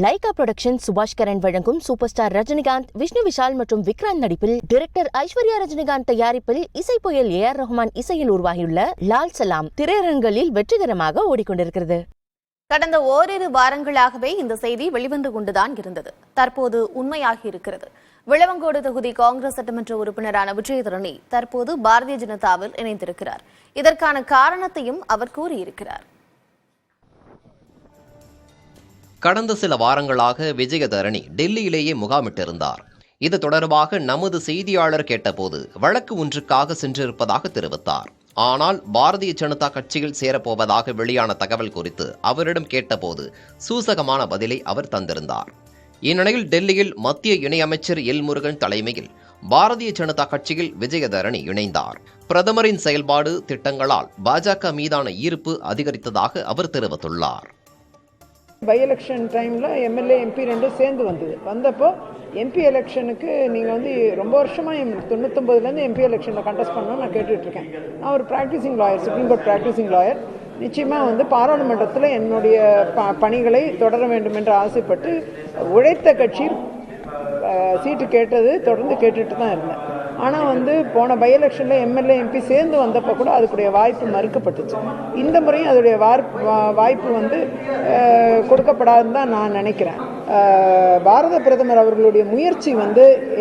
Lyca production சுபாஷ் கரன் வழங்கும் super star Rajinikanth, Vishnu Vishal மற்றும் விக்ராந்த் நடிப்பில் டைரக்டர் ஐஸ்வர்யா ரஜினிகாந்த் தயாரிப்பில் இசை புயல் ஏஆர் ரஹ்மான் இசையில் உருவாகியுள்ள லால் சலாம் திரையரங்குகளில் வெற்றிகரமாக ஓடிக்கொண்டிருக்கிறது. கடந்த ஓரிரு வாரங்களாகவே இந்த செய்தி வெளிவந்து கொண்டுதான் இருந்தது. தற்போது உண்மையாகி இருக்கிறது. விளவங்கோடு தொகுதி காங்கிரஸ் சட்டமன்ற உறுப்பினரான விஜயதரணி தற்போது பாரதிய ஜனதாவில் இணைந்திருக்கிறார். இதற்கான காரணத்தையும் அவர் கூறியிருக்கிறார். கடந்த சில வாரங்களாக விஜயதரணி டெல்லியிலேயே முகாமிட்டிருந்தார். இது தொடர்பாக நமது செய்தியாளர் கேட்டபோது வழக்கு ஒன்றுக்காக சென்றிருப்பதாக தெரிவித்தார். ஆனால் பாரதிய ஜனதா கட்சியில் சேரப்போவதாக வெளியான தகவல் குறித்து அவரிடம் கேட்டபோது சூசகமான பதிலை அவர் தந்திருந்தார். இந்நிலையில் டெல்லியில் மத்திய இணையமைச்சர் எல் முருகன் தலைமையில் பாரதிய ஜனதா கட்சியில் விஜயதரணி இணைந்தார். பிரதமரின் செயல்பாடு திட்டங்களால் பாஜக மீதான ஈர்ப்பு அதிகரித்ததாக அவர் தெரிவித்துள்ளார். பை எலெக்ஷன் டைமில் எம்எல்ஏ எம்பி ரெண்டும் சேர்ந்து வந்தப்போ எம்பி எலெக்ஷனுக்கு நீங்கள் ரொம்ப வருஷமாக 99லேருந்து எம்பி எலெக்ஷனில் கண்டெஸ்ட் பண்ணணும்னு நான் கேட்டுட்ருக்கேன். நான் ஒரு practising lawyer, supreme court practising lawyer. நிச்சயமாக பாராளுமன்றத்தில் என்னுடைய பணிகளை தொடர வேண்டும் என்று ஆசைப்பட்டு உழைத்த கட்சி சீட்டு கேட்டது தொடர்ந்து கேட்டுட்டு தான் இருந்தேன். ஆனால் போன பை எலெக்ஷனில் எம்எல்ஏ எம்பி சேர்ந்து வந்தப்போ கூட அதுக்குடைய வாய்ப்பு மறுக்கப்பட்டுச்சு. இந்த முறையும் அதோடைய வாய்ப்பு கொடுக்கப்படாதுன்னு தான் நான் நினைக்கிறேன். பாரத பிரதமர் அவர்களுடைய முயற்சி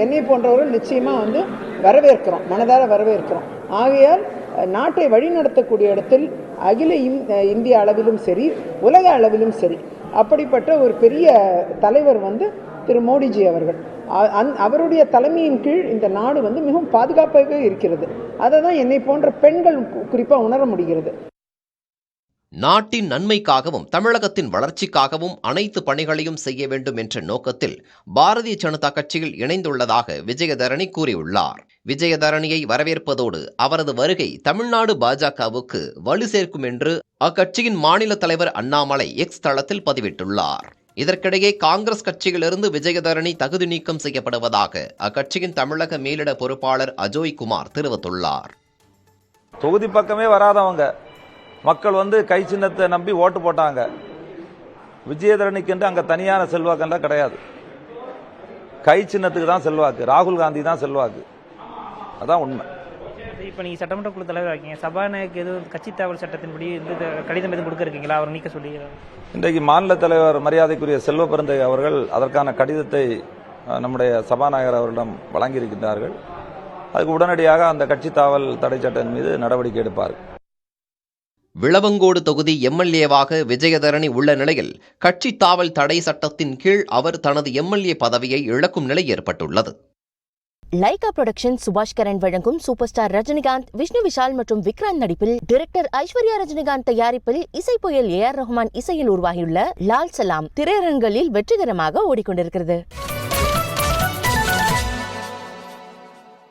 என்னை போன்றவர்கள் நிச்சயமாக வரவேற்கிறோம், மனதார வரவேற்கிறோம். ஆகையால் நாட்டை வழிநடத்தக்கூடிய இடத்தில் அகில இந்திய அளவிலும் சரி, உலக அளவிலும் சரி, அப்படிப்பட்ட ஒரு பெரிய தலைவர் திரு மோடிஜி அவர்கள். அவருடைய தலைமையின் கீழ் இந்த நாடு மிகவும் பாதுகாப்பாக இருக்கிறது. அதை தான் என்னை போன்ற பெண்கள் குறிப்பாக உணர முடிகிறது. நாட்டின் நன்மைக்காகவும் தமிழகத்தின் வளர்ச்சிக்காகவும் அனைத்து பணிகளையும் செய்ய வேண்டும் என்ற நோக்கத்தில் பாரதிய ஜனதா கட்சியில் இணைந்துள்ளதாக விஜயதரணி கூறியுள்ளார். விஜயதரணியை வரவேற்பதோடு அவரது வருகை தமிழ்நாடு பாஜகவுக்கு வலு சேர்க்கும் என்று அக்கட்சியின் மாநில தலைவர் அண்ணாமலை எக்ஸ் தளத்தில் பதிவிட்டுள்ளார். இதற்கிடையே காங்கிரஸ் கட்சியிலிருந்து விஜயதரணி தகுதி நீக்கம் செய்யப்படுவதாக அக்கட்சியின் தமிழக மேலிட பொறுப்பாளர் அஜோய் குமார் தெரிவித்துள்ளார். தொகுதி பக்கமே வராதவங்க மக்கள் கை சின்னத்தை நம்பி ஓட்டு போட்டாங்க. விஜயதரணிக்கு என்று அங்க தனியான செல்வாக்கெல்லாம் கிடையாது. கை சின்னத்துக்கு தான் செல்வாக்கு, ராகுல் காந்தி தான் செல்வாக்கு. அதான் உண்மை. இப்ப நீங்க சட்டமன்ற குழு தலைவர் இருக்கீங்க, சபாநாயகருக்கு எதுவும் கட்சி தாவல் சட்டத்தின்படி கடிதம் எதுவும் கொடுக்க இருக்கீங்களா? அவர் நீக்க சொல்லி இன்றைக்கு மாநில தலைவர் மரியாதைக்குரிய செல்வ பெருந்தை அவர்கள் அதற்கான கடிதத்தை நம்முடைய சபாநாயகர் அவரிடம் வழங்கியிருக்கின்றார்கள். அதுக்கு உடனடியாக அந்த கட்சி தாவல் தடை சட்டத்தின் மீது நடவடிக்கை எடுப்பார். விளவங்கோடு தொகுதி எம்எல்ஏவாக விஜயதரணி உள்ள நிலையில் கட்சி தாவல் தடை சட்டத்தின் கீழ் அவர் தனது எம்எல்ஏ பதவியை இழக்கும் நிலை ஏற்பட்டுள்ளது. லைகா புரொடக்ஷன் சுபாஷ் கரன் வழங்கும் சூப்பர் ஸ்டார் ரஜினிகாந்த், விஷ்ணு விஷால் மற்றும் விக்ராந்த் நடிப்பில் டைரக்டர் ஐஸ்வர்யா ரஜினிகாந்த் தயாரிப்பில் இசை புயல் ஏஆர் ரஹ்மான் இசையில் உருவாகியுள்ள லால் சலாம் திரையரங்குகளில் வெற்றிகரமாக ஓடிக்கொண்டிருக்கிறது.